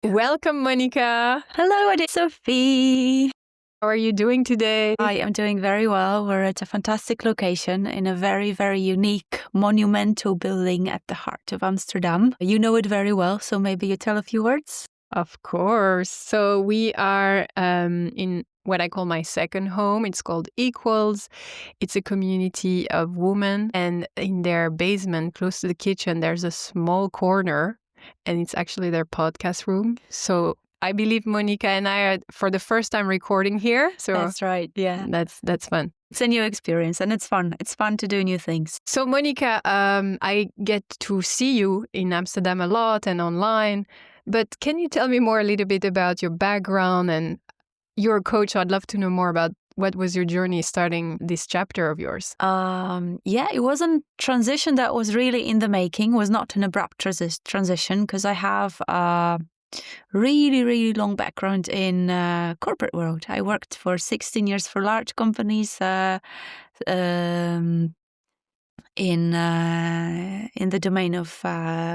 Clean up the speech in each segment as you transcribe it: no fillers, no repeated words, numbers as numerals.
Welcome, Monika. Hello, Adis Sophie. How are you doing today? I am doing very well. We're at a fantastic location in a very, very unique monumental building at the heart of Amsterdam. You know it very well, so maybe you tell a few words. Of course. So we are in what I call my second home. It's called Equals. It's a community of women, and in their basement, close to the kitchen, there's a small corner, and it's actually their podcast room. So I believe Monika and I are for the first time recording here. So That's right. Yeah. that's fun. It's a new experience and it's fun. It's fun to do new things. So Monika, I get to see you in Amsterdam a lot and online. But can you tell me more a little bit about your background? And you're a coach. I'd love to know more about what was your journey starting this chapter of yours. It was a transition that was really in the making. It was not an abrupt transition because I have a really, really long background in corporate world. I worked for 16 years for large companies in the domain of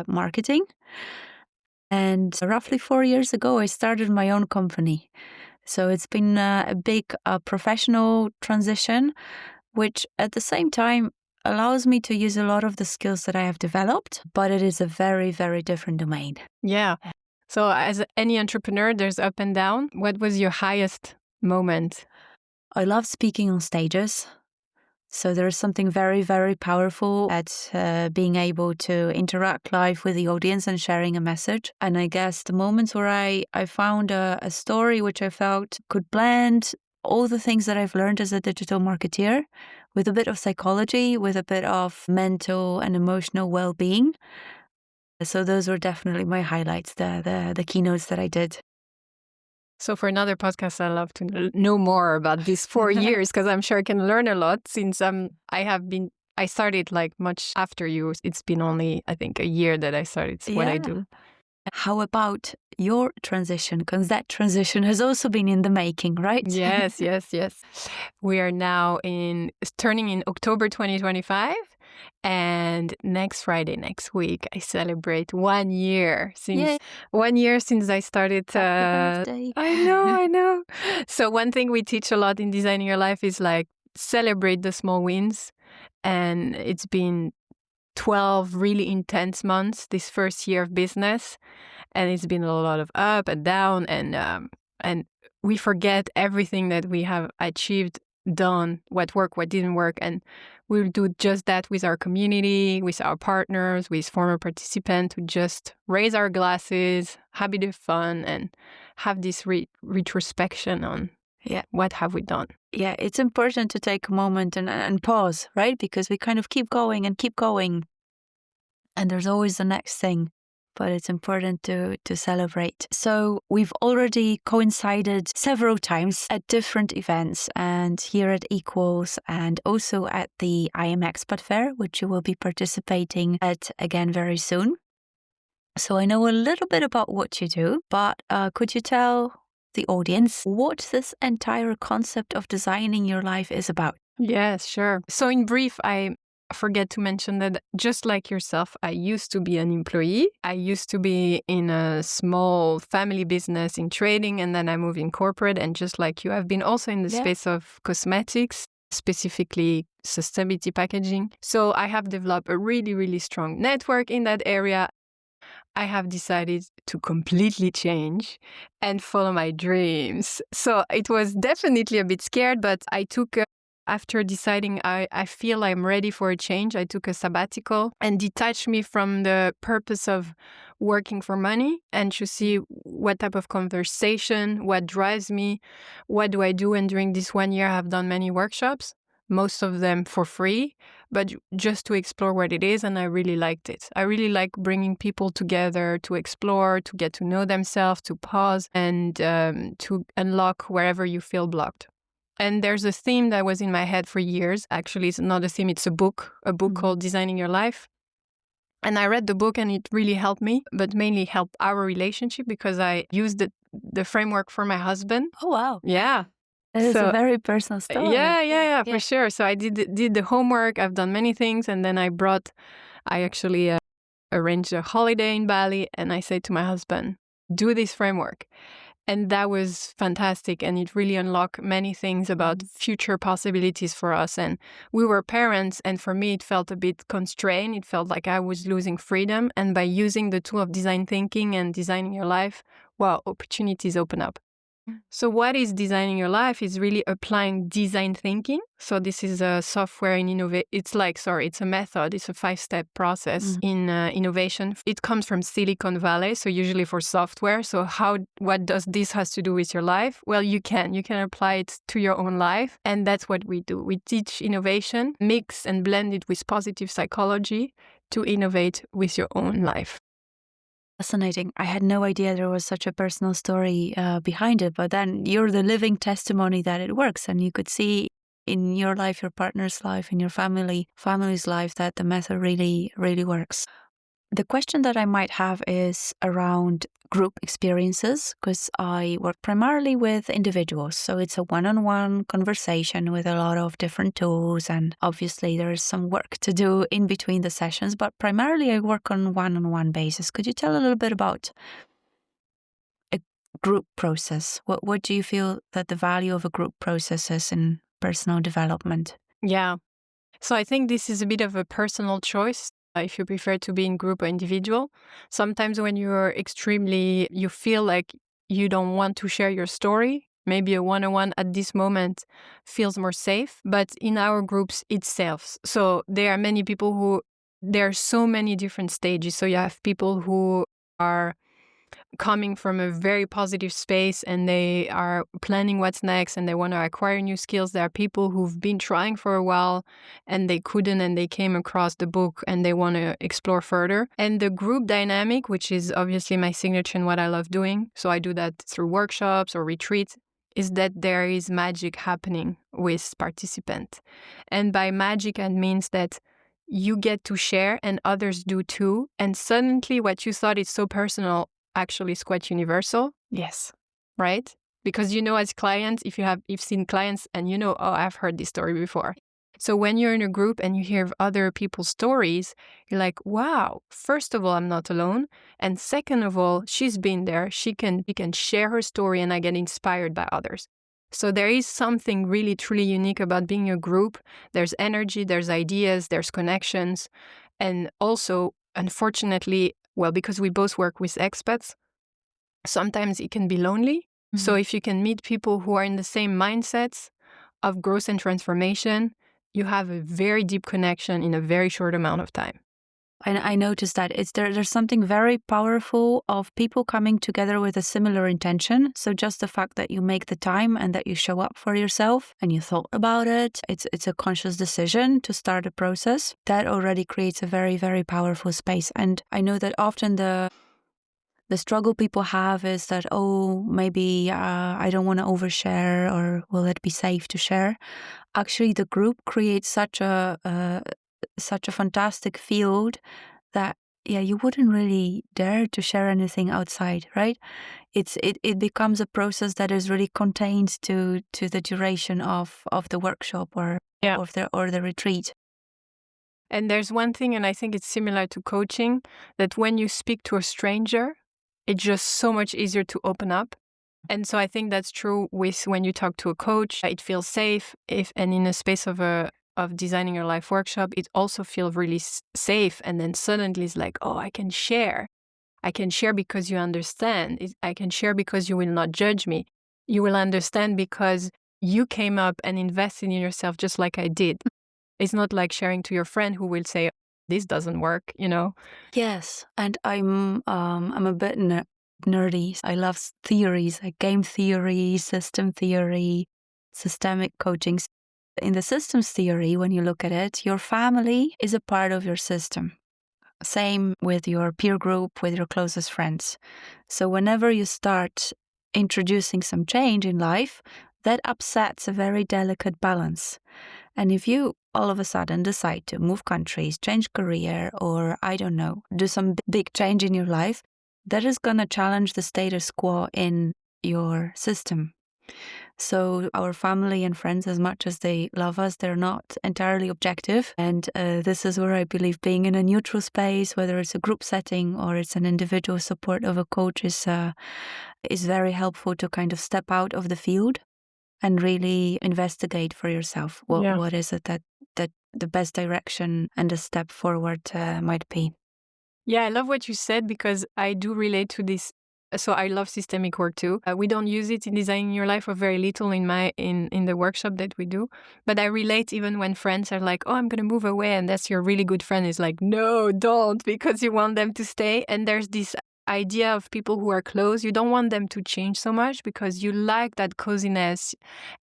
marketing. And roughly 4 years ago, I started my own company. So it's been a big professional transition, which at the same time allows me to use a lot of the skills that I have developed, but it is a very, very different domain. Yeah. So as any entrepreneur, there's up and down. What was your highest moment? I love speaking on stages. So there is something very, very powerful at being able to interact live with the audience and sharing a message. And I guess the moments where I found a story which I felt could blend all the things that I've learned as a digital marketeer with a bit of psychology, with a bit of mental and emotional well-being. So those were definitely my highlights, the keynotes that I did. So for another podcast, I'd love to know more about these 4 years because I'm sure I can learn a lot since I started like much after you. It's been only, I think, a year that I started what I do. How about your transition? Because that transition has also been in the making, right? Yes. We are now turning in October 2025. And next Friday, next week, I celebrate 1 year since 1 year since I started. Happy birthday. I know. So one thing we teach a lot in Designing Your Life is like celebrate the small wins. And it's been 12 really intense months this first year of business, and it's been a lot of up and down, and we forget everything that we have achieved, done, what worked, what didn't work, and we'll do just that with our community, with our partners, with former participants, to just raise our glasses, have a bit of fun, and have this retrospection on what have we done. Yeah, it's important to take a moment and pause, right? Because we kind of keep going, and there's always the next thing. But it's important to celebrate. So we've already coincided several times at different events, and here at Equals, and also at the I Am Expat Fair, which you will be participating at again very soon. So I know a little bit about what you do, but could you tell the audience what this entire concept of designing your life is about? Yes, sure. So in brief, I forget to mention that just like yourself, I used to be an employee. I used to be in a small family business in trading, and then I moved in corporate. And just like you, I've been also in the space of cosmetics, specifically sustainability packaging. So I have developed a really, really strong network in that area. I have decided to completely change and follow my dreams. So it was definitely a bit scared, but I took after deciding I feel I'm ready for a change, I took a sabbatical and detached me from the purpose of working for money and to see what type of conversation, what drives me, what do I do. And during this 1 year, I've done many workshops, most of them for free, but just to explore what it is. And I really liked it. I really like bringing people together to explore, to get to know themselves, to pause, and to unlock wherever you feel blocked. And there's a theme that was in my head for years. Actually, it's not a theme, it's a book called Designing Your Life. And I read the book and it really helped me, but mainly helped our relationship because I used the framework for my husband. Oh, wow. Yeah. It is a very personal story. Yeah, for sure. So I did the homework. I've done many things. And then I actually arranged a holiday in Bali. And I said to my husband, do this framework. And that was fantastic. And it really unlocked many things about future possibilities for us. And we were parents. And for me, it felt a bit constrained. It felt like I was losing freedom. And by using the tool of design thinking and designing your life, wow, opportunities open up. So what is designing your life is really applying design thinking. So this is a software in it's a method. It's a 5-step process in innovation. It comes from Silicon Valley, so usually for software. So what does this has to do with your life? Well, you can apply it to your own life. And that's what we do. We teach innovation, mix and blend it with positive psychology to innovate with your own life. Fascinating. I had no idea there was such a personal story behind it, but then you're the living testimony that it works, and you could see in your life, your partner's life, in your family's life, that the method really, really works. The question that I might have is around group experiences, because I work primarily with individuals. So it's a one-on-one conversation with a lot of different tools. And obviously there's some work to do in between the sessions, but primarily I work on one-on-one basis. Could you tell a little bit about a group process? What do you feel that the value of a group process is in personal development? Yeah. So I think this is a bit of a personal choice. If you prefer to be in group or individual. Sometimes when you feel like you don't want to share your story, maybe a one-on-one at this moment feels more safe. But in our groups, it's safe. So there are so many different stages. So you have people who are coming from a very positive space and they are planning what's next and they want to acquire new skills. There are people who've been trying for a while and they couldn't and they came across the book and they want to explore further. And the group dynamic, which is obviously my signature and what I love doing, so I do that through workshops or retreats, is that there is magic happening with participants. And by magic, it means that you get to share and others do too. And suddenly what you thought is so personal actually is quite universal. Yes. Right? Because as clients, if you've seen clients and oh, I've heard this story before. So when you're in a group and you hear other people's stories, you're like, wow, first of all, I'm not alone. And second of all, she's been there. She can share her story and I get inspired by others. So there is something really, truly unique about being a group. There's energy, there's ideas, there's connections. And also, unfortunately, well, because we both work with expats, sometimes it can be lonely. Mm-hmm. So if you can meet people who are in the same mindsets of growth and transformation, you have a very deep connection in a very short amount of time. And I noticed that there's something very powerful of people coming together with a similar intention. So just the fact that you make the time and that you show up for yourself and you thought about it, it's a conscious decision to start a process. That already creates a very, very powerful space. And I know that often the struggle people have is that, maybe I don't want to overshare, or will it be safe to share? Actually, the group creates such a fantastic field that you wouldn't really dare to share anything outside, right? It becomes a process that is really contained to the duration of the workshop or the retreat. And there's one thing, and I think it's similar to coaching, that when you speak to a stranger, it's just so much easier to open up. And so I think that's true with when you talk to a coach. It feels safe. And in a space of designing your life workshop, it also feels really safe. And then suddenly it's like, oh, I can share. I can share because you understand. I can share because you will not judge me. You will understand because you came up and invested in yourself just like I did. It's not like sharing to your friend who will say, this doesn't work, Yes, and I'm a bit nerdy. I love theories, like game theory, system theory, systemic coaching. In the systems theory, when you look at it, your family is a part of your system. Same with your peer group, with your closest friends. So whenever you start introducing some change in life, that upsets a very delicate balance. And if you all of a sudden decide to move countries, change career, or I don't know, do some big change in your life, that is going to challenge the status quo in your system. So our family and friends, as much as they love us, they're not entirely objective. And this is where I believe being in a neutral space, whether it's a group setting or it's an individual support of a coach, is very helpful to kind of step out of the field and really investigate for yourself what is it that the best direction and the step forward might be. Yeah, I love what you said because I do relate to this. So I love systemic work too. We don't use it in designing your life, or very little in the workshop that we do. But I relate even when friends are like, "Oh, I'm going to move away," and that's your really good friend is like, "No, don't," because you want them to stay. And there's this idea of people who are close. You don't want them to change so much because you like that coziness,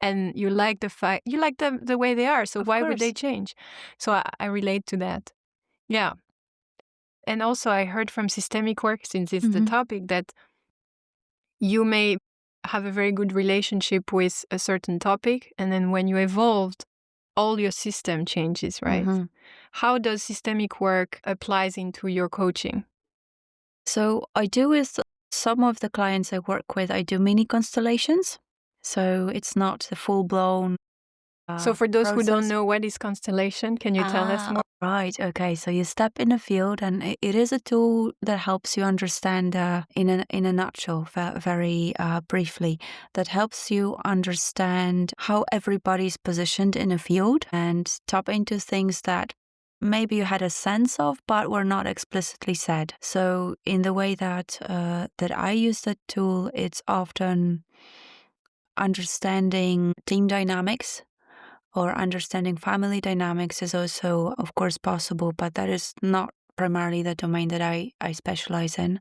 and you like the fact you like them the way they are. So why would they change? So I relate to that. Yeah. And also I heard from systemic work, since it's the topic, that you may have a very good relationship with a certain topic, and then when you evolved, all your system changes, right? How does systemic work applies into your coaching? So I do with some of the clients I work with, I do mini constellations. So it's not the full-blown So for those who don't process. know, what is constellation? Can you tell us more? Right. Okay. So you step in a field, and it is a tool that helps you understand, in a nutshell, very briefly, that helps you understand how everybody's positioned in a field and tap into things that maybe you had a sense of, but were not explicitly said. So in the way that I use that tool, it's often understanding team dynamics, or understanding family dynamics is also, of course, possible, but that is not primarily the domain that I specialize in.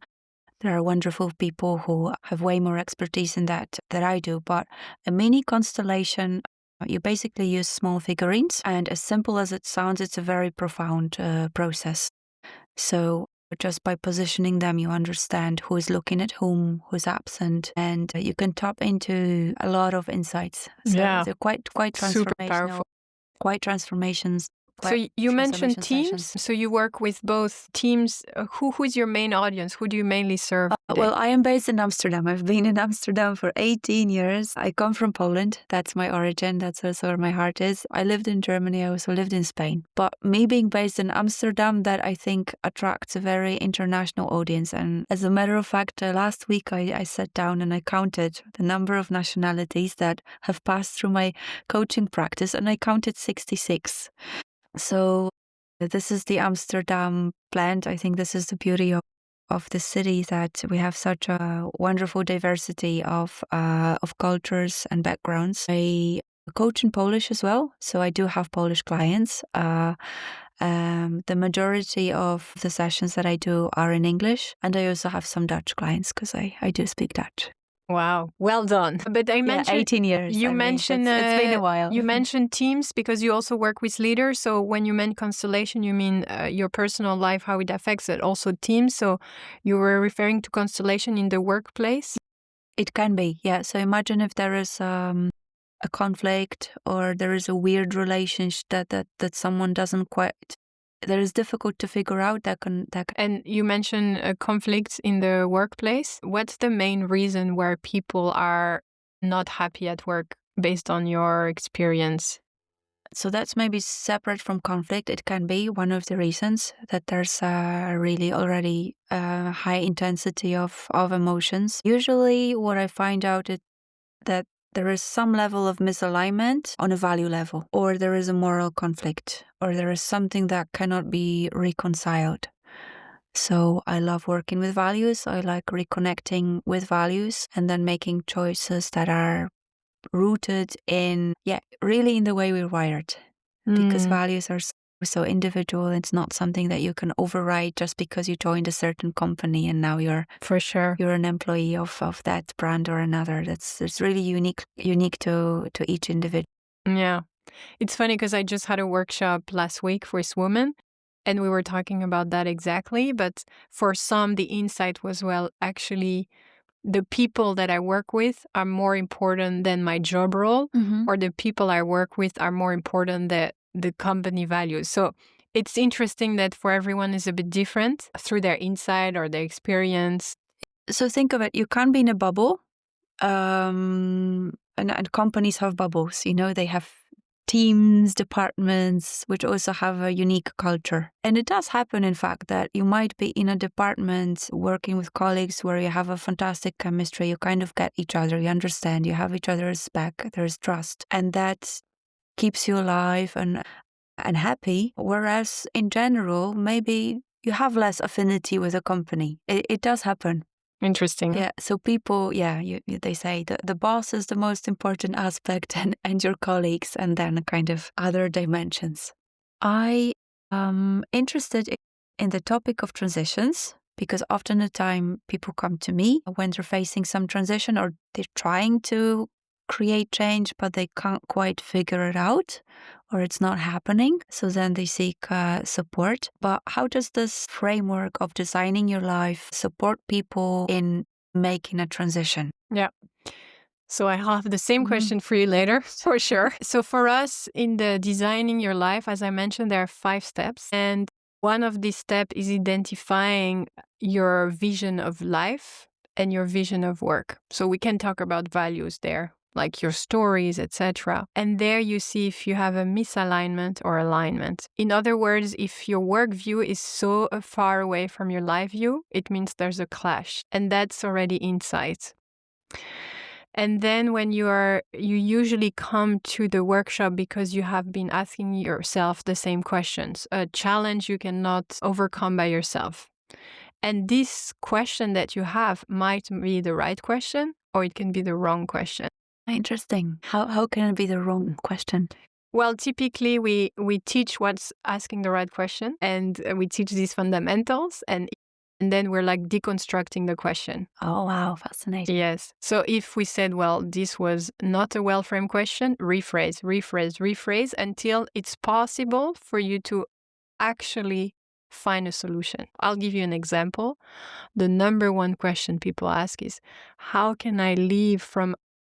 There are wonderful people who have way more expertise in that I do, but a mini constellation, you basically use small figurines, and as simple as it sounds, it's a very profound process. So just by positioning them, you understand who is looking at whom, who's absent, and you can tap into a lot of insights. So they're quite Super transformational, powerful. quite transformations. So you mentioned teams. Sessions. So you work with both teams. Who's your main audience? Who do you mainly serve? Well, I am based in Amsterdam. I've been in Amsterdam for 18 years. I come from Poland. That's my origin. That's also where my heart is. I lived in Germany. I also lived in Spain. But me being based in Amsterdam, that I think attracts a very international audience. And as a matter of fact, last week I sat down and I counted the number of nationalities that have passed through my coaching practice, and I counted 66. So this is the Amsterdam blend. I think this is the beauty of the city, that we have such a wonderful diversity of cultures and backgrounds. I coach in Polish as well, so I do have Polish clients. The majority of the sessions that I do are in English, and I also have some Dutch clients because I do speak Dutch. Wow, well done. But I mentioned 18 years. You mentioned it's been a while. You mentioned teams because you also work with leaders. So when you meant constellation, you mean your personal life, how it affects it, also teams. So you were referring to constellation in the workplace? It can be, yeah. So imagine if there is a conflict, or there is a weird relationship that someone doesn't quite. That is difficult to figure out. And you mentioned conflicts in the workplace. What's the main reason where people are not happy at work based on your experience? So that's maybe separate from conflict. It can be one of the reasons that there's really already a high intensity of emotions. Usually what I find out is that there is some level of misalignment on a value level, or there is a moral conflict, or there is something that cannot be reconciled. So I love working with values. I like reconnecting with values and then making choices that are rooted in, really in the way we're wired. Because values are so individual. It's not something that you can override just because you joined a certain company and now you're an employee of that brand or another. It's really unique to each individual. Yeah. It's funny because I just had a workshop last week with women, and we were talking about that exactly. But for some, the insight was, well, actually, the people that I work with are more important than my job role, or the people I work with are more important than the company values. So it's interesting that for everyone is a bit different through their insight or their experience. So think of it, you can't be in a bubble. and companies have bubbles, they have teams, departments, which also have a unique culture. And it does happen, in fact, that you might be in a department working with colleagues where you have a fantastic chemistry, you kind of get each other, you understand, you have each other's back, there's trust. And that keeps you alive and happy. Whereas in general, maybe you have less affinity with a company. It does happen. Interesting. Yeah. So people, they say the boss is the most important aspect and your colleagues, and then kind of other dimensions. I am interested in the topic of transitions because often the time people come to me when they're facing some transition or they're trying to create change, but they can't quite figure it out or it's not happening. So then they seek support. But how does this framework of designing your life support people in making a transition? Yeah. So I have the same question for you later, for sure. So for us in the designing your life, as I mentioned, there are 5 steps. And one of these steps is identifying your vision of life and your vision of work. So we can talk about values there, like your stories, etc. And there you see if you have a misalignment or alignment. In other words, if your work view is so far away from your life view, it means there's a clash. And that's already insight. And then when you usually come to the workshop because you have been asking yourself the same questions, a challenge you cannot overcome by yourself. And this question that you have might be the right question or it can be the wrong question. Interesting. How can it be the wrong question? Well, typically we teach what's asking the right question and we teach these fundamentals and then we're like deconstructing the question. Oh, wow. Fascinating. Yes. So if we said, well, this was not a well-framed question, rephrase until it's possible for you to actually find a solution. I'll give you an example. The number one question people ask is, how can I live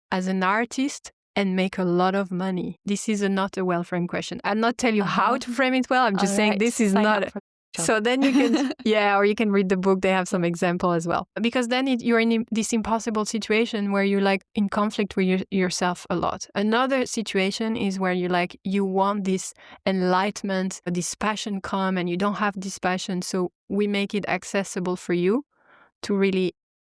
as an artist and make a lot of money? This is not a well-framed question. I'll not tell you how to frame it well. I'm just saying this is not... So then you can, or you can read the book. They have some example as well. Because then you're in this impossible situation where you're like in conflict with yourself a lot. Another situation is where you want this enlightenment, this passion come and you don't have this passion. So we make it accessible for you to really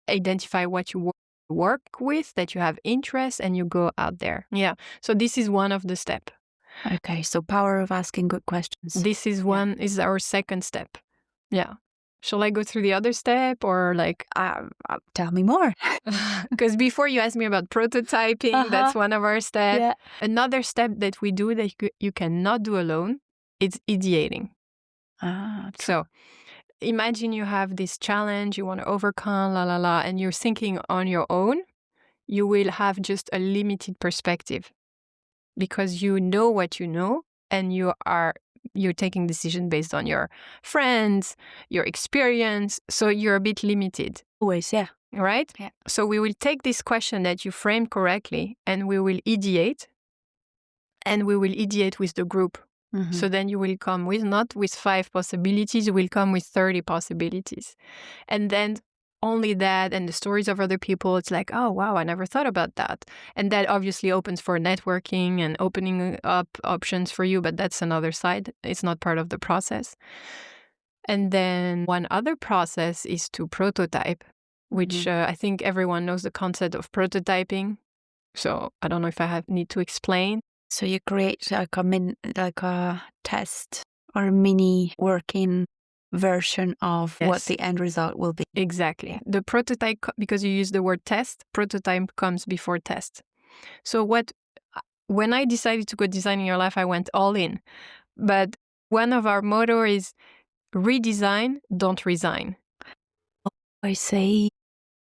identify what you work with, that you have interest and you go out there. Yeah. So this is one of the steps. Okay, so power of asking good questions. This is is our second step. Yeah. Shall I go through the other step or tell me more? Because before you asked me about prototyping, that's one of our steps. Yeah. Another step that we do that you cannot do alone is ideating. So imagine you have this challenge you want to overcome, and you're thinking on your own, you will have just a limited perspective. Because you know what you know and you're taking decision based on your friends, your experience. So you're a bit limited. Always, yeah. Right? Yeah. So we will take this question that you framed correctly and we will ideate. And we will ideate with the group. Mm-hmm. So then you will come not with 5 possibilities, you will come with 30 possibilities. And then only that and the stories of other people, it's like, oh, wow, I never thought about that. And that obviously opens for networking and opening up options for you, but that's another side. It's not part of the process. And then one other process is to prototype, which I think everyone knows the concept of prototyping. So I don't know if I need to explain. So you create like a test or a mini working version of what the end result will be. Exactly. The prototype, because you use the word test, prototype comes before test. So when I decided to go designing your life, I went all in. But one of our motto is redesign, don't resign. Oh, I see.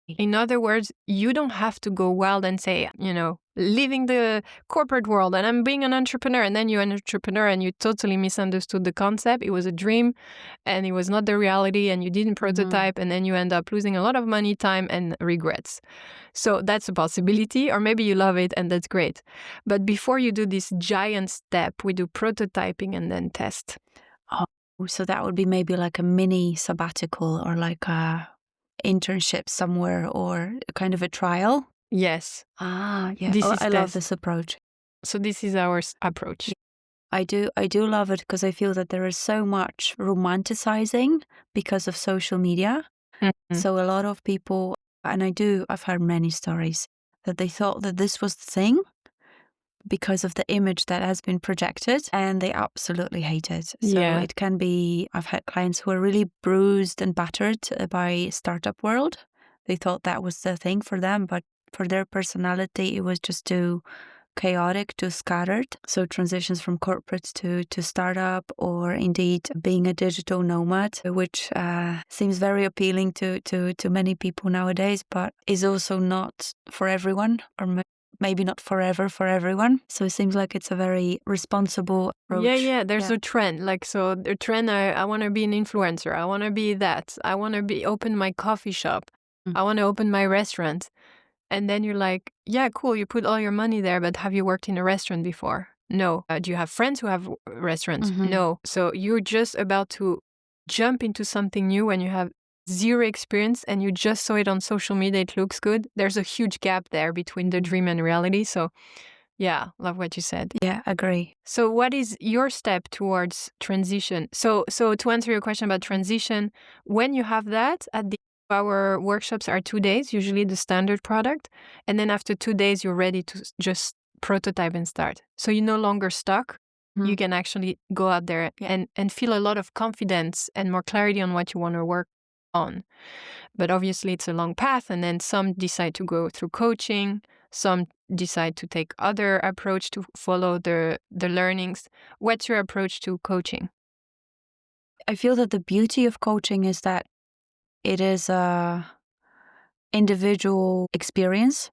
In other words, you don't have to go wild and say, leaving the corporate world and I'm being an entrepreneur. And then you're an entrepreneur and you totally misunderstood the concept. It was a dream and it was not the reality and you didn't prototype and then you end up losing a lot of money, time and regrets. So that's a possibility, or maybe you love it and that's great. But before you do this giant step, we do prototyping and then test. Oh, so that would be maybe like a mini sabbatical or like a internship somewhere or kind of a trial? Yes. Yeah. This is I love test. this approach. So this is our approach. I do love it because I feel that there is so much romanticizing because of social media. Mhm. So a lot of people, and I've heard many stories that they thought that this was the thing because of the image that has been projected, and they absolutely hate it. So Yeah. it can be, I've had clients who are really bruised and battered by startup world. They thought that was the thing for them, but for their personality, it was just too chaotic, too scattered. So transitions from corporate to startup, or indeed being a digital nomad, which seems very appealing to many people nowadays, but is also not for everyone, or maybe not forever for everyone. So it seems like it's a very responsible approach. Yeah. There's a trend. Like, so the trend, I want to be an influencer. I want to be that. I want to open my coffee shop. I want to open my restaurant. And then you're like, yeah, cool. You put all your money there, but have you worked in a restaurant before? No. Do you have friends who have restaurants? No. So you're just about to jump into something new when you have zero experience and you just saw it on social media. It looks good. There's a huge gap there between the dream and reality. So yeah, love what you said. Yeah, agree. So what is your step towards transition? So to answer your question about transition, when you have that, our workshops are 2 days, usually the standard product. And then after 2 days, you're ready to just prototype and start. So you're no longer stuck. You can actually go out there and feel a lot of confidence and more clarity on what you want to work on. But obviously, it's a long path. And then some decide to go through coaching. Some decide to take other approach to follow the learnings. What's your approach to coaching? I feel that the beauty of coaching is that it is a individual experience,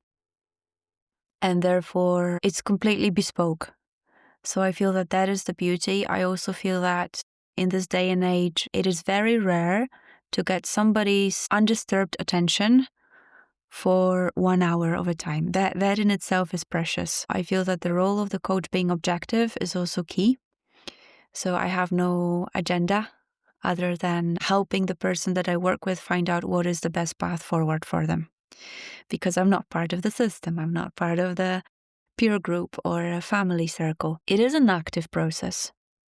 and therefore it's completely bespoke. So I feel that that is the beauty. I also feel that in this day and age, it is very rare to get somebody's undisturbed attention for 1 hour of a time. That in itself is precious. I feel that the role of the coach being objective is also key. So I have no agenda other than helping the person that I work with find out what is the best path forward for them. Because I'm not part of the system, I'm not part of the peer group or a family circle. It is an active process.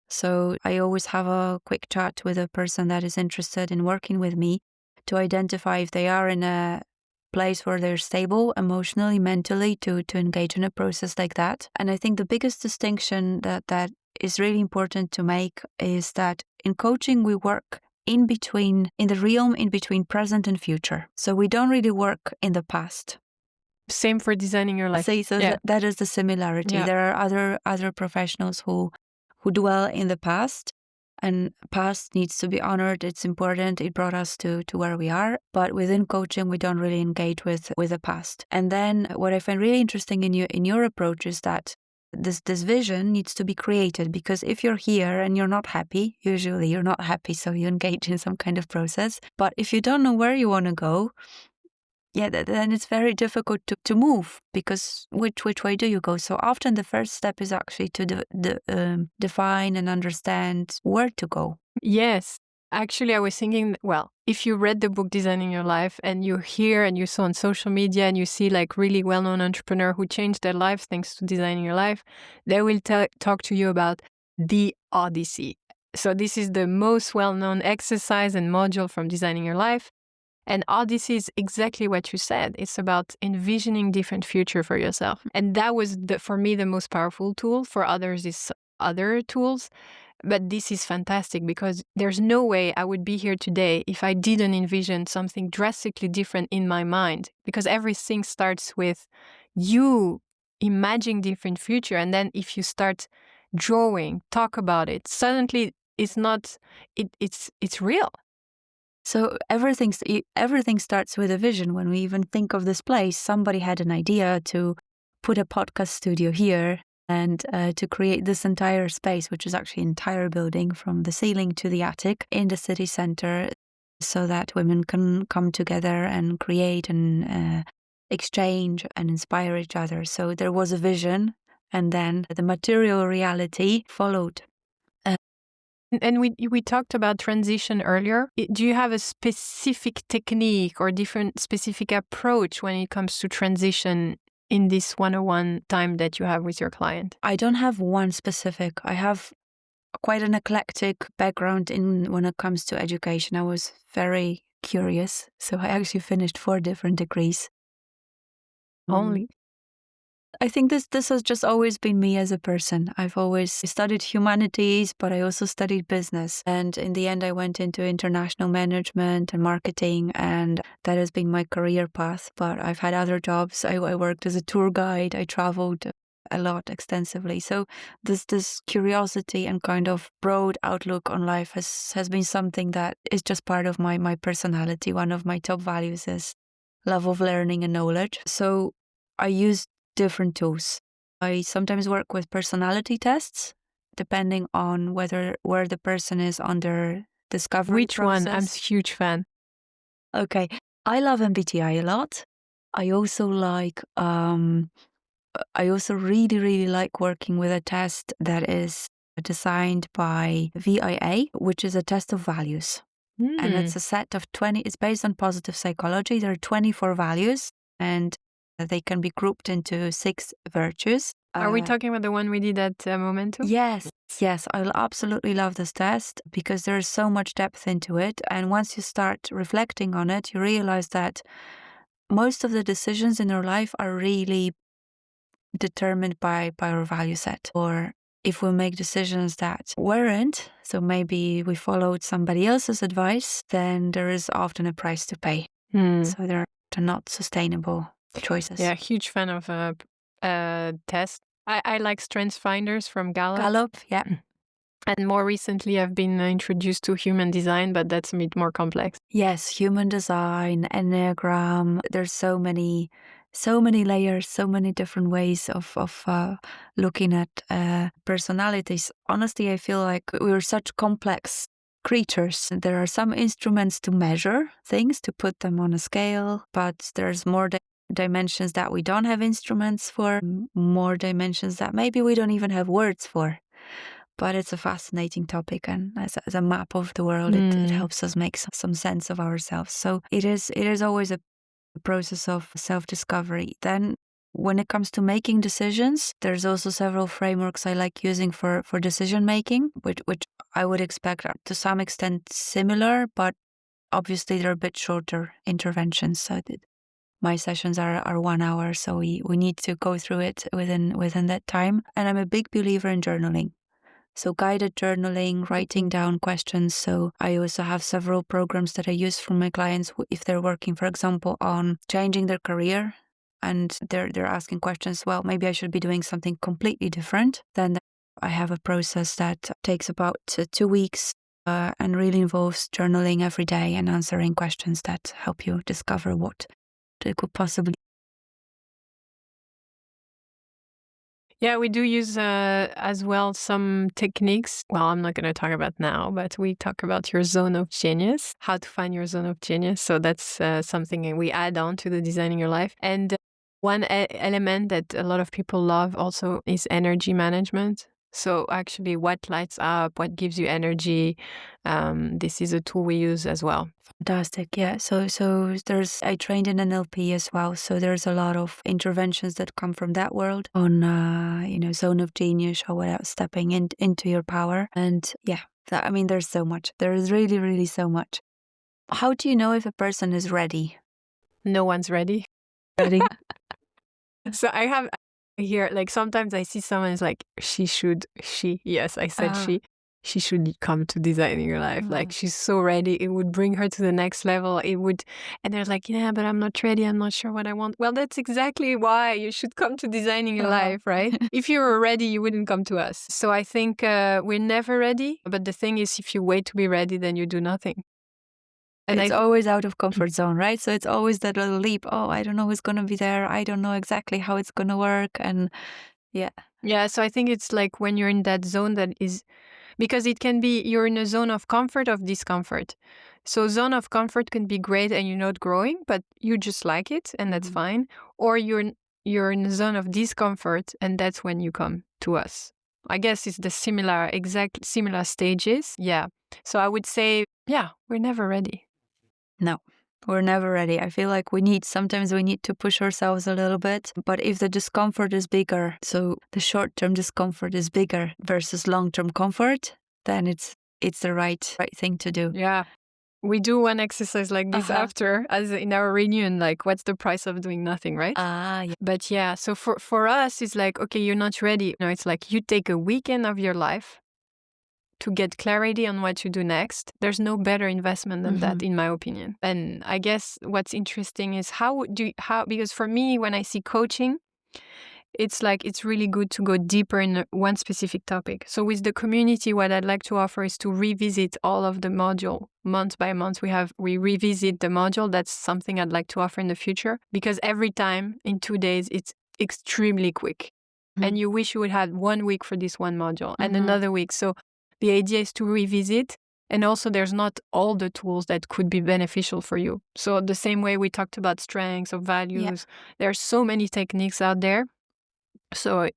So I always have a quick chat with a person that is interested in working with me to identify if they are in a place where they're stable emotionally, mentally, to engage in a process like that. And I think the biggest distinction that is really important to make is that in coaching, we work in the realm in between present and future. So we don't really work in the past. Same for designing your life. That is the similarity. Yeah. There are other professionals who dwell in the past, and past needs to be honored. It's important. It brought us to where we are. But within coaching, we don't really engage with the past. And then what I find really interesting in your approach is that this vision needs to be created, because if you're here and you're not happy, usually you're not happy, so you engage in some kind of process. But if you don't know where you want to go, then it's very difficult to move, because which way do you go? So often the first step is actually to define and understand where to go. Yes. Actually, I was thinking, well, if you read the book Designing Your Life and you hear and you saw on social media and you see like really well-known entrepreneur who changed their lives thanks to designing your life, they will talk to you about the Odyssey. So this is the most well-known exercise and module from Designing Your Life. And Odyssey is exactly what you said. It's about envisioning different future for yourself. And that was, for me, the most powerful tool. For others, is other tools. But this is fantastic because there's no way I would be here today if I didn't envision something drastically different in my mind. Because everything starts with you imagining different future. And then if you start drawing, talk about it, suddenly it's not, it's real. So everything starts with a vision. When we even think of this place, somebody had an idea to put a podcast studio here and to create this entire space, which is actually an entire building from the ceiling to the attic in the city center, so that women can come together and create and exchange and inspire each other. So there was a vision, and then the material reality followed. And we talked about transition earlier. Do you have a specific technique or different specific approach when it comes to transition in this one-on-one time that you have with your client? I don't have one specific. I have quite an eclectic background when it comes to education. I was very curious, so I actually finished 4 different degrees. Only? I think this has just always been me as a person. I've always studied humanities, but I also studied business. And in the end, I went into international management and marketing, and that has been my career path. But I've had other jobs. I worked as a tour guide. I traveled a lot extensively. So this curiosity and kind of broad outlook on life has been something that is just part of my personality. One of my top values is love of learning and knowledge. So I use different tools. I sometimes work with personality tests, depending on where the person is on their discovery Which process. one? I'm a huge fan. Okay. I love MBTI a lot. I also really, really like working with a test that is designed by VIA, which is a test of values. And it's a set of 20, it's based on positive psychology. There are 24 values, and they can be grouped into 6 virtues. Are we talking about the one we did at Momentum? Yes. I absolutely love this test because there's so much depth into it. And once you start reflecting on it, you realize that most of the decisions in your life are really determined by our value set. Or if we make decisions that weren't, so maybe we followed somebody else's advice, then there is often a price to pay. So they're not sustainable choices. Yeah, huge fan of test. I like Strengths Finders from Gallup, yeah. And more recently, I've been introduced to Human Design, but that's a bit more complex. Yes, Human Design, Enneagram. There's so many layers, so many different ways of looking at personalities. Honestly, I feel like we're such complex creatures. There are some instruments to measure things, to put them on a scale, but there's more dimensions that we don't have instruments for, more dimensions that maybe we don't even have words for. But it's a fascinating topic, and as a map of the world, it helps us make some sense of ourselves. So it is always a process of self-discovery. Then when it comes to making decisions, there's also several frameworks I like using for decision making, which I would expect are to some extent similar, but obviously they're a bit shorter interventions. So my sessions are 1 hour, so we need to go through it within that time. And I'm a big believer in journaling. So guided journaling, writing down questions. So I also have several programs that I use for my clients if they're working, for example, on changing their career and they're asking questions, well, maybe I should be doing something completely different. Then I have a process that takes about 2 weeks and really involves journaling every day and answering questions that help you discover what they could possibly. Yeah, we do use as well some techniques. Well, I'm not going to talk about now, but we talk about your zone of genius, how to find your zone of genius. So that's something we add on to the Designing Your Life. And one element that a lot of people love also is energy management. So actually what lights up, what gives you energy, this is a tool we use as well. Fantastic, yeah. So I trained in NLP as well. So there's a lot of interventions that come from that world on, zone of genius or what else, stepping into your power. And yeah, there's so much. There is really, really so much. How do you know if a person is ready? No one's ready. Ready? So I have here, like sometimes I see someone is like, she should come to Designing Your Life. Like she's so ready. It would bring her to the next level. And they're like, yeah, but I'm not ready. I'm not sure what I want. Well, that's exactly why you should come to Designing Your Life, right? If you were ready, you wouldn't come to us. So I think we're never ready. But the thing is, if you wait to be ready, then you do nothing. And it's always out of comfort zone, right? So it's always that little leap. Oh, I don't know who's going to be there. I don't know exactly how it's going to work. And yeah. Yeah, so I think it's like when you're in that zone that is, because it can be, you're in a zone of comfort, of discomfort. So zone of comfort can be great and you're not growing, but you just like it and that's fine. Or you're in a zone of discomfort and that's when you come to us. I guess it's the exact similar stages. Yeah. So I would say, yeah, we're never ready. No, we're never ready. I feel like sometimes we need to push ourselves a little bit. But if the discomfort is bigger, so the short-term discomfort is bigger versus long-term comfort, then it's the right thing to do. Yeah. We do one exercise like this after, as in our reunion, like what's the price of doing nothing, right? Yeah. But yeah, so for us, it's like, okay, you're not ready. No, it's like you take a weekend of your life to get clarity on what you do next. There's no better investment than that, in my opinion. And I guess what's interesting is because for me, when I see coaching, it's like it's really good to go deeper in one specific topic. So with the community, what I'd like to offer is to revisit all of the module month by month. We revisit the module. That's something I'd like to offer in the future, because every time in 2 days, it's extremely quick. And you wish you would have 1 week for this one module and another week. So the idea is to revisit. And also there's not all the tools that could be beneficial for you. So the same way we talked about strengths or values, there's so many techniques out there. So,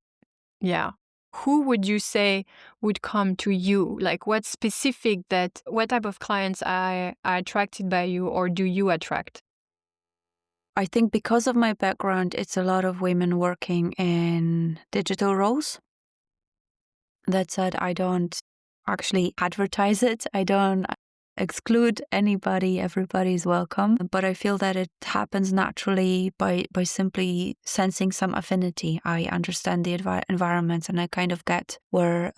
yeah. Who would you say would come to you? Like what type of clients are attracted by you, or do you attract? I think because of my background, it's a lot of women working in digital roles. That said, I don't actually advertise it. I don't exclude anybody. Everybody's welcome. But I feel that it happens naturally by simply sensing some affinity. I understand the environments, and I kind of get where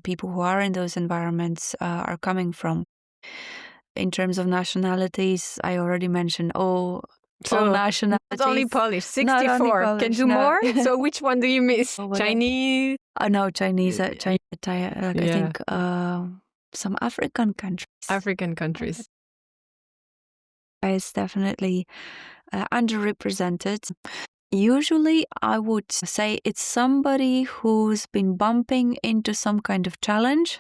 people who are in those environments are coming from. In terms of nationalities, I already mentioned all nationalities. Not only Polish, 64. Not only Polish, can do more? So which one do you miss? Chinese? No, Chinese. I think some African countries. Is definitely underrepresented. Usually, I would say it's somebody who's been bumping into some kind of challenge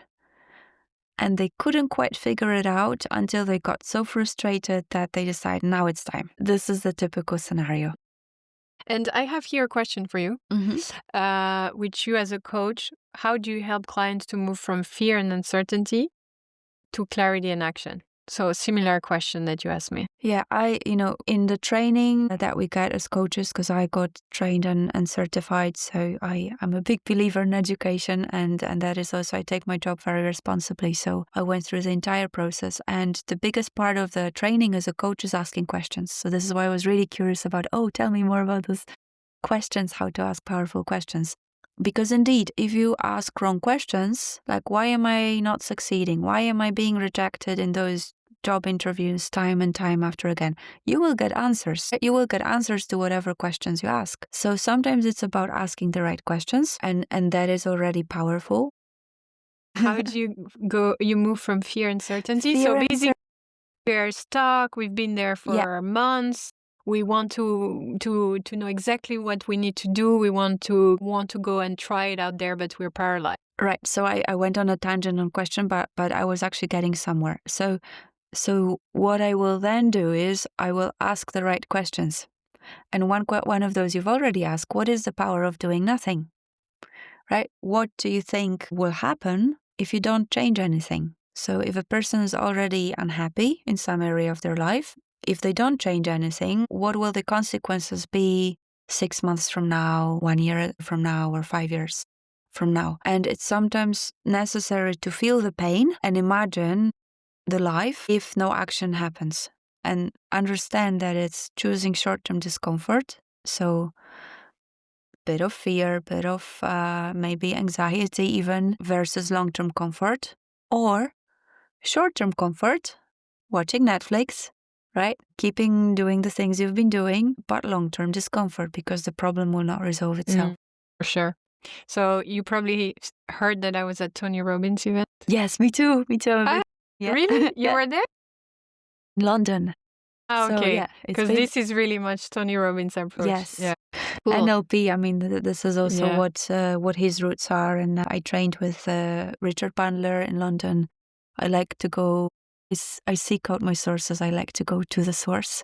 and they couldn't quite figure it out until they got so frustrated that they decide, now it's time. This is the typical scenario. And I have here a question for you. Which you as a coach, how do you help clients to move from fear and uncertainty to clarity and action? So a similar question that you asked me. Yeah, in the training that we get as coaches, because I got trained and certified, so I'm a big believer in education, and that is also, I take my job very responsibly. So I went through the entire process, and the biggest part of the training as a coach is asking questions. So this is why I was really curious about, tell me more about those questions, how to ask powerful questions. Because indeed, if you ask wrong questions, like why am I not succeeding? Why am I being rejected in those job interviews time and time after again? You will get answers. You will get answers to whatever questions you ask. So sometimes it's about asking the right questions, and that is already powerful. How do you move from fear and certainty? Basically, we're stuck. We've been there for months. We want to know exactly what we need to do. We want to go and try it out there, but we're paralyzed. Right. So I went on a tangent on question, but I was actually getting somewhere. So what I will then do is I will ask the right questions. And one of those you've already asked, what is the power of doing nothing? Right? What do you think will happen if you don't change anything? So if a person is already unhappy in some area of their life, if they don't change anything, what will the consequences be 6 months from now, 1 year from now, or 5 years from now? And it's sometimes necessary to feel the pain and imagine the life if no action happens, and understand that it's choosing short-term discomfort. So bit of fear, bit of maybe anxiety even, versus long-term comfort, or short-term comfort, watching Netflix, right? Keeping doing the things you've been doing, but long-term discomfort because the problem will not resolve itself. For sure. So you probably heard that I was at Tony Robbins' event. Yes, me too. Yeah. Really? You were there? London. Okay. Because this is really much Tony Robbins' approach. Yes. Yeah. Cool. NLP, I mean, this is also what his roots are. And I trained with Richard Bandler in London. I like to go, I seek out my sources. I like to go to the source.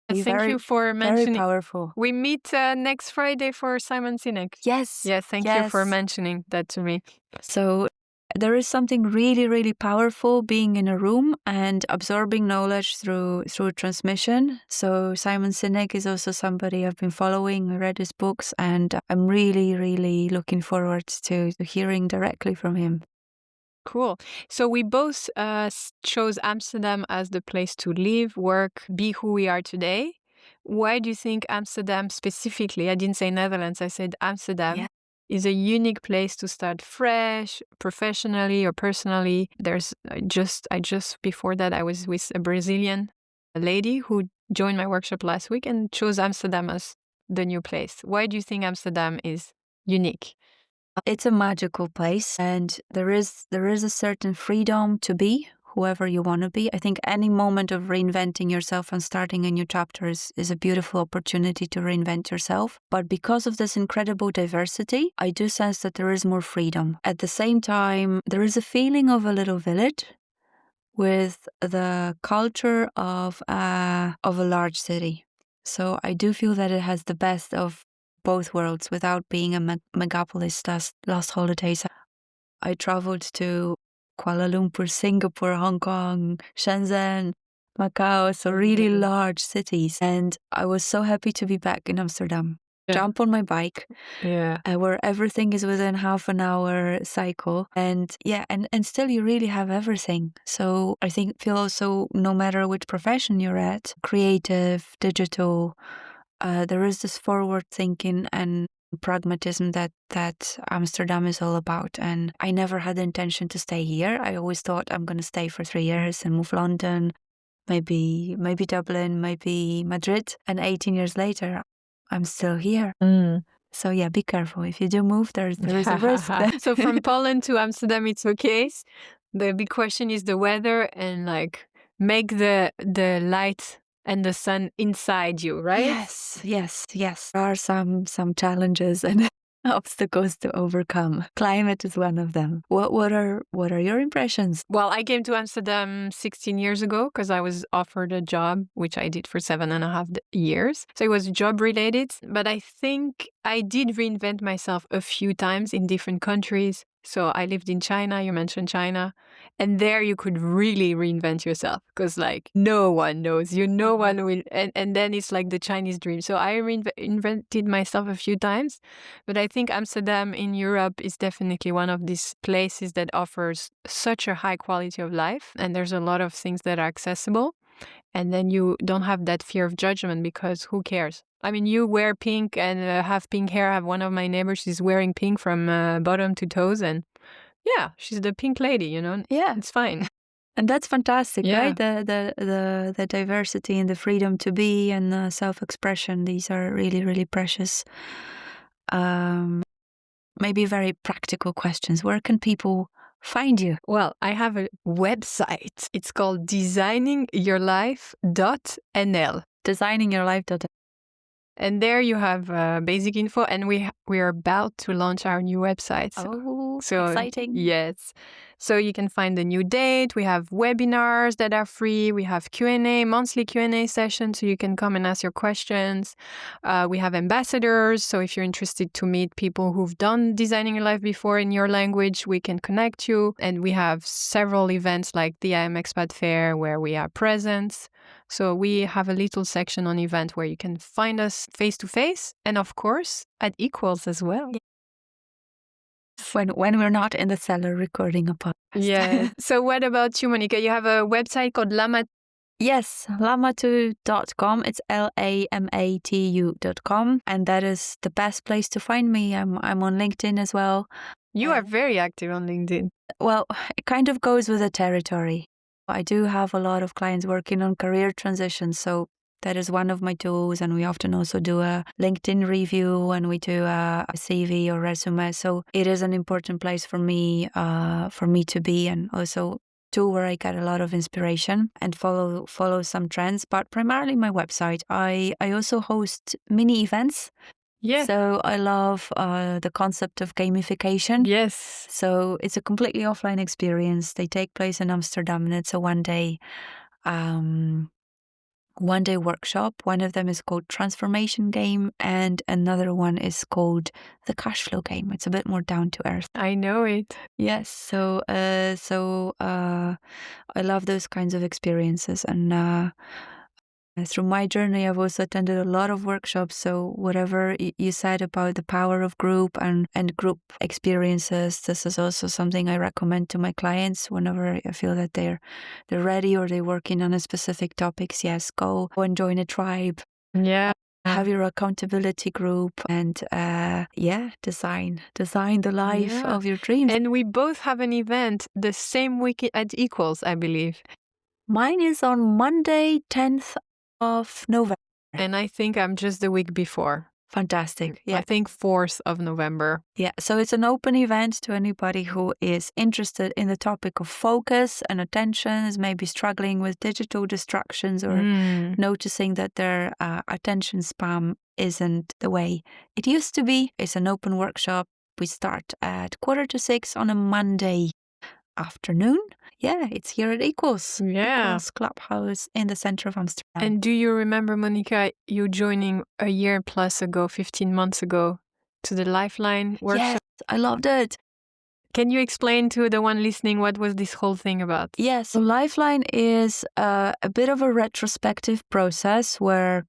Thank you for very mentioning. powerful. We meet next Friday for Simon Sinek. Yes. Yes, thank you for mentioning that to me. So there is something really, really powerful being in a room and absorbing knowledge through transmission. So Simon Sinek is also somebody I've been following, read his books, and I'm really, really looking forward to hearing directly from him. Cool. So we both chose Amsterdam as the place to live, work, be who we are today. Why do you think Amsterdam specifically, I didn't say Netherlands, I said Amsterdam, is a unique place to start fresh, professionally or personally? I just before that, I was with a Brazilian lady who joined my workshop last week and chose Amsterdam as the new place. Why do you think Amsterdam is unique? It's a magical place, and there is a certain freedom to be whoever you want to be. I think any moment of reinventing yourself and starting a new chapter is a beautiful opportunity to reinvent yourself. But because of this incredible diversity, I do sense that there is more freedom. At the same time, there is a feeling of a little village with the culture of a large city. So I do feel that it has the best of both worlds without being a megapolis. Last holidays, I traveled to Kuala Lumpur, Singapore, Hong Kong, Shenzhen, Macau, so really large cities. And I was so happy to be back in Amsterdam. Jump on my bike, where everything is within half an hour cycle. And and still you really have everything. So I feel also no matter which profession you're at, creative, digital, there is this forward thinking and pragmatism that Amsterdam is all about. And I never had the intention to stay here. I always thought I'm going to stay for 3 years and move London, maybe Dublin, maybe Madrid. And 18 years later, I'm still here. So yeah, be careful. If you do move, there is a risk. So from Poland to Amsterdam, it's okay. The big question is the weather and make the light and the sun inside you, right? Yes. There are some challenges and obstacles to overcome. Climate is one of them. What are your impressions? Well, I came to Amsterdam 16 years ago because I was offered a job, which I did for 7.5 years. So it was job related, but I think I did reinvent myself a few times in different countries. So I lived in China, you mentioned China, and there you could really reinvent yourself because no one knows you, no one will, and then it's like the Chinese dream. So I reinvented myself a few times, but I think Amsterdam in Europe is definitely one of these places that offers such a high quality of life, and there's a lot of things that are accessible. And then you don't have that fear of judgment because who cares? I mean, you wear pink and have pink hair. I have one of my neighbors, she's wearing pink from bottom to toes. And yeah, she's the pink lady, Yeah, it's fine. And that's fantastic, right? The diversity and the freedom to be and the self-expression, these are really, really precious. Maybe very practical questions. Where can people find you? Well, I have a website. It's called designingyourlife.nl. Designingyourlife.nl. And there you have basic info, and we are about to launch our new website. Oh, so exciting. Yes. So you can find the new date. We have webinars that are free. We have Q&A, monthly Q&A sessions, so you can come and ask your questions. We have ambassadors. So if you're interested to meet people who've done Designing Your Life before in your language, we can connect you. And we have several events like the I Am Expat Fair where we are present. So we have a little section on event where you can find us face to face, and of course at Equals as well. When we're not in the cellar recording a podcast. Yeah. So what about you, Monika? You have a website called LaMatu. Yes, LaMatu.com. It's LAMATU.com, and that is the best place to find me. I'm on LinkedIn as well. You are very active on LinkedIn. Well, it kind of goes with the territory. I do have a lot of clients working on career transitions, so that is one of my tools. And we often also do a LinkedIn review and we do a CV or resume. So it is an important place for me to be, and also tool where I get a lot of inspiration and follow some trends. But primarily my website. I also host mini events. Yeah. So I love the concept of gamification. Yes. So it's a completely offline experience. They take place in Amsterdam, and it's a one-day one-day workshop. One of them is called Transformation Game, and another one is called the Cash Flow Game. It's a bit more down to earth. I know it. Yes, so I love those kinds of experiences, and through my journey, I've also attended a lot of workshops. So whatever you said about the power of group and group experiences, this is also something I recommend to my clients whenever I feel that they're ready or they're working on a specific topics. Yes, go and join a tribe. Yeah. Have your accountability group and design the life of your dreams. And we both have an event the same week at Equals, I believe. Mine is on Monday, 10th of November. And I think I'm just the week before. Fantastic. Yeah. I think 4th of November. Yeah. So it's an open event to anybody who is interested in the topic of focus and attention, is maybe struggling with digital distractions or noticing that their attention span isn't the way it used to be. It's an open workshop. We start at 5:45 on a Monday afternoon. Yeah, it's here at Equals. Yeah. Equals Clubhouse in the center of Amsterdam. And do you remember, Monika, you joining a year plus ago, 15 months ago, to the Lifeline workshop? Yes, I loved it. Can you explain to the one listening what was this whole thing about? Yes, so Lifeline is a bit of a retrospective process where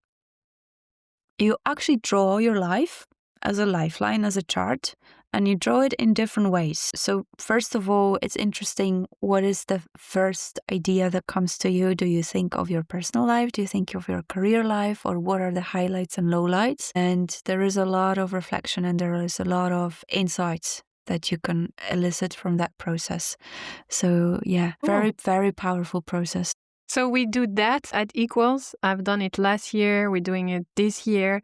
you actually draw your life as a lifeline, as a chart, and you draw it in different ways. So first of all, it's interesting, what is the first idea that comes to you? Do you think of your personal life? Do you think of your career life? Or what are the highlights and lowlights? And there is a lot of reflection and there is a lot of insights that you can elicit from that process. So yeah, very, very powerful process. So we do that at Equals. I've done it last year. We're doing it this year.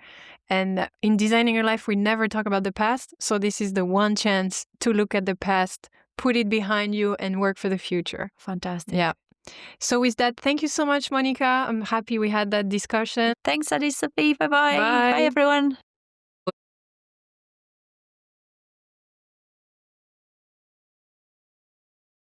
And in Designing Your Life, we never talk about the past. So this is the one chance to look at the past, put it behind you, and work for the future. Fantastic. Yeah. So with that, thank you so much, Monika. I'm happy we had that discussion. Thanks, Adis Sophie. Bye-bye. Bye. Bye, everyone.